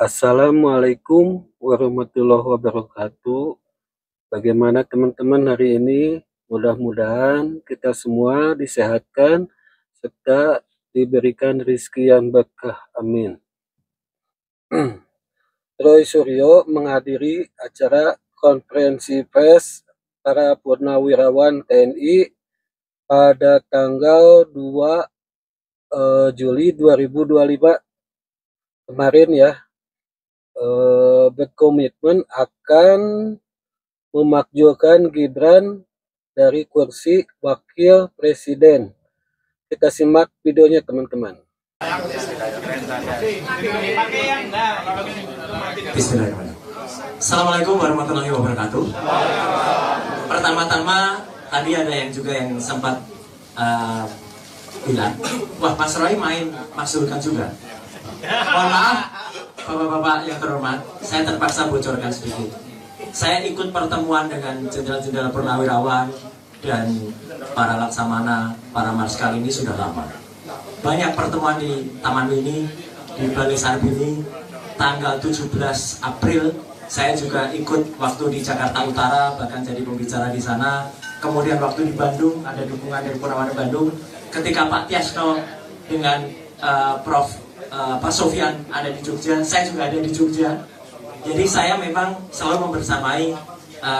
Assalamualaikum warahmatullahi wabarakatuh. Bagaimana teman-teman hari ini? Mudah-mudahan kita semua disehatkan serta diberikan rezeki yang berkah. Amin. Troy Suryo menghadiri acara konferensi pers para purnawirawan TNI pada tanggal 2 Juli 2025 kemarin ya, berkomitmen akan memakzulkan Gibran dari kursi wakil presiden. Kita simak videonya teman-teman. Bismillahirrahmanirrahim. Assalamualaikum warahmatullahi wabarakatuh. Pertama-tama tadi ada yang juga yang sempat bilang, wah Mas Roy main maksulkan juga. Mohon maaf, bapak-bapak yang terhormat, saya terpaksa bocorkan sedikit. Saya ikut pertemuan dengan jenderal-jenderal purnawirawan dan para laksamana, para marskal ini sudah lama. Banyak pertemuan di Taman Mini, di Balai Sarbini, tanggal 17 April. Saya juga ikut waktu di Jakarta Utara, bahkan jadi pembicara di sana. Kemudian waktu di Bandung, ada dukungan dari Purnawirawan Bandung. Ketika Pak Tiasno dengan Pak Sofyan ada di Jogja, saya juga ada di Jogja. Jadi saya memang selalu membersamai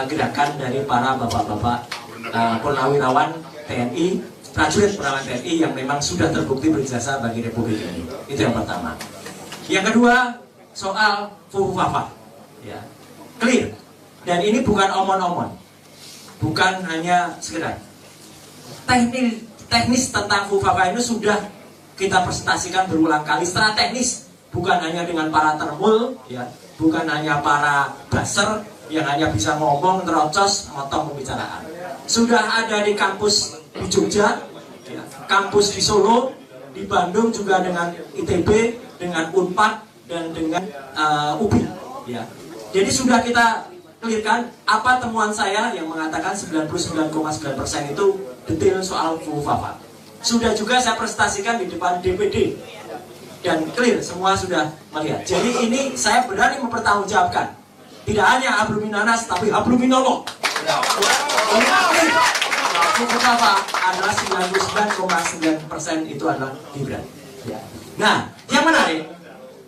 gerakan dari para bapak-bapak purnawirawan TNI, prajurit purnawirawan TNI yang memang sudah terbukti berjasa bagi Republik ini. Itu yang pertama. Yang kedua, soal Fufufafa, ya, clear. Dan ini bukan omon-omon, bukan hanya sekedar teknis tentang Fufufafa ini sudah kita presentasikan berulang kali secara teknis, bukan hanya dengan para termul, ya, bukan hanya para buzzer yang hanya bisa ngomong, terocos, motong pembicaraan. Sudah ada di kampus di Jogja, ya, kampus di Solo, di Bandung juga dengan ITB, dengan Unpad dan dengan UPI. Ya. Jadi sudah kita clearkan apa temuan saya yang mengatakan 99,9% itu detail soal Fufufafa. Sudah juga saya presentasikan di depan DPD dan clear, semua sudah melihat. Jadi ini saya berani mempertanggungjawabkan, tidak hanya Habluminanas tapi Habluminallah. Fufufafa adalah 99,9% itu adalah Gibran. Ya. Nah, yang menarik,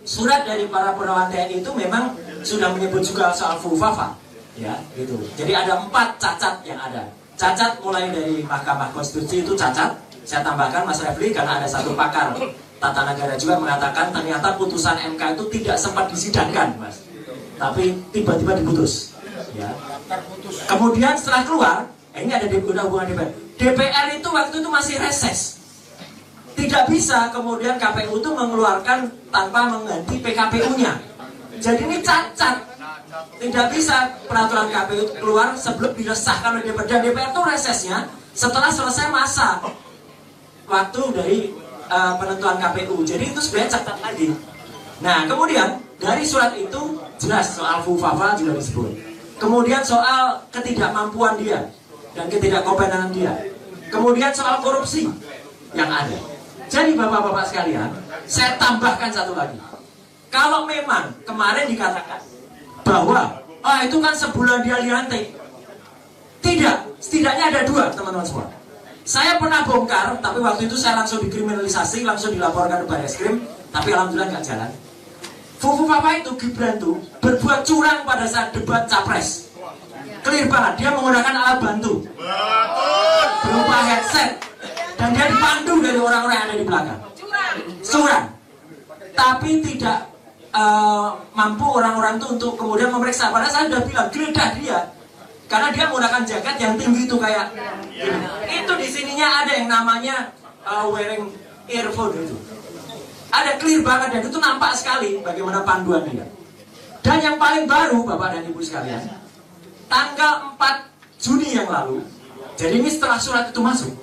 surat dari para purnawirawan TNI itu memang sudah menyebut juga soal Fufufafa, ya, gitu. Jadi ada 4 cacat yang ada. Cacat mulai dari Mahkamah Konstitusi itu cacat. Saya tambahkan Mas Refli karena ada satu pakar tata negara juga mengatakan ternyata putusan MK itu tidak sempat disidangkan, Mas, tapi tiba-tiba diputus. Ya. Kemudian setelah keluar, ini ada hubungan DPR. DPR itu waktu itu masih reses. Tidak bisa kemudian KPU itu mengeluarkan tanpa mengganti PKPU-nya. Jadi ini cacat. Tidak bisa peraturan KPU keluar sebelum disahkan oleh DPR. Dan DPR itu resesnya setelah selesai masa waktu dari penentuan KPU. Jadi itu sebenarnya catat lagi. Nah, kemudian dari surat itu jelas soal Fufufafa juga disebut. Kemudian soal ketidakmampuan dia dan ketidakkompetenan dia. Kemudian soal korupsi yang ada. Jadi bapak-bapak sekalian, saya tambahkan satu lagi. Kalau memang kemarin dikatakan bahwa itu kan sebulan dia dilantik. Tidak, setidaknya ada 2 teman-teman semua. Saya pernah bongkar, tapi waktu itu saya langsung dikriminalisasi, langsung dilaporkan ke Barreskrim, tapi alhamdulillah nggak jalan. Fufufafa itu, Gibran tuh berbuat curang pada saat debat capres. Clear banget, dia menggunakan alat bantu berupa headset, dan dia dipandu dari orang-orang yang ada di belakang. Curang. Tapi tidak mampu orang-orang itu untuk kemudian memeriksa. Padahal saya sudah bilang, geledah dia. Karena dia menggunakan jaket yang tinggi itu kayak gini. Itu di sininya ada yang namanya wearing earphone itu. Ada clear banget dan itu nampak sekali bagaimana panduan dia. Dan yang paling baru Bapak dan Ibu sekalian, tanggal 4 Juni yang lalu, jadi ini setelah surat itu masuk,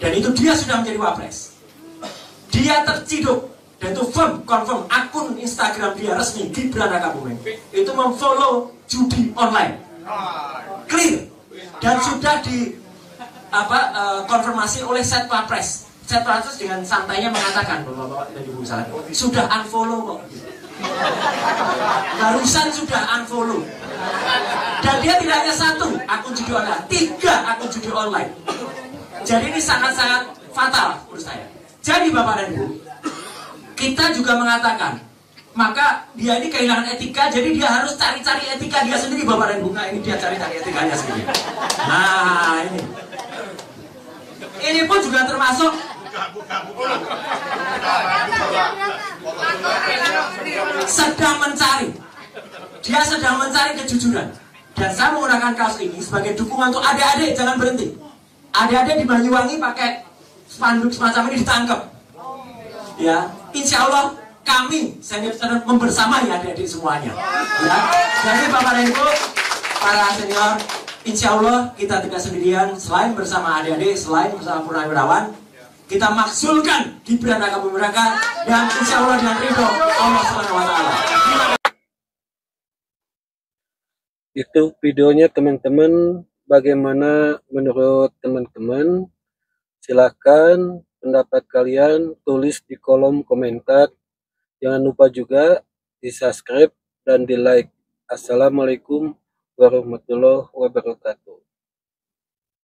dan itu dia sudah menjadi wapres. Dia terciduk dan itu confirm akun Instagram dia resmi Gibran Rakabuming itu memfollow judi online. Clear dan sudah di konfirmasi oleh Setwapres. Setwapres dengan santainya mengatakan, Bapak-bapak dan Ibu sekalian, sudah unfollow kok. barusan sudah unfollow. Dan dia tidak hanya 1 akun judi online, 3 akun judi online. Jadi ini sangat-sangat fatal menurut saya. Jadi Bapak dan Ibu, kita juga mengatakan, maka dia ini kehilangan etika, jadi dia harus cari-cari etika dia sendiri Bapak dan Ibu. Nah ini dia cari-cari etikanya sendiri. Nah ini pun juga termasuk sedang mencari. Dia sedang mencari kejujuran. Dan saya menggunakan kasus ini sebagai dukungan untuk adik-adik, jangan berhenti. Adik-adik di Banyuwangi pakai spanduk semacam ini ditangkap. Ya, insya Allah kami senior membersamai adik-adik semuanya. Ya, jadi Bapak dan Ibu, para senior, insya Allah kita tidak sendirian. Selain bersama adik-adik, selain bersama Purnawirawan, kita maksulkan Gibran Raka Buming Raka dan insya Allah dengan ridho Allah SWT. Itu videonya teman-teman. Bagaimana menurut teman-teman? Silakan pendapat kalian tulis di kolom komentar. Jangan lupa juga di subscribe dan di like. Assalamualaikum warahmatullahi wabarakatuh.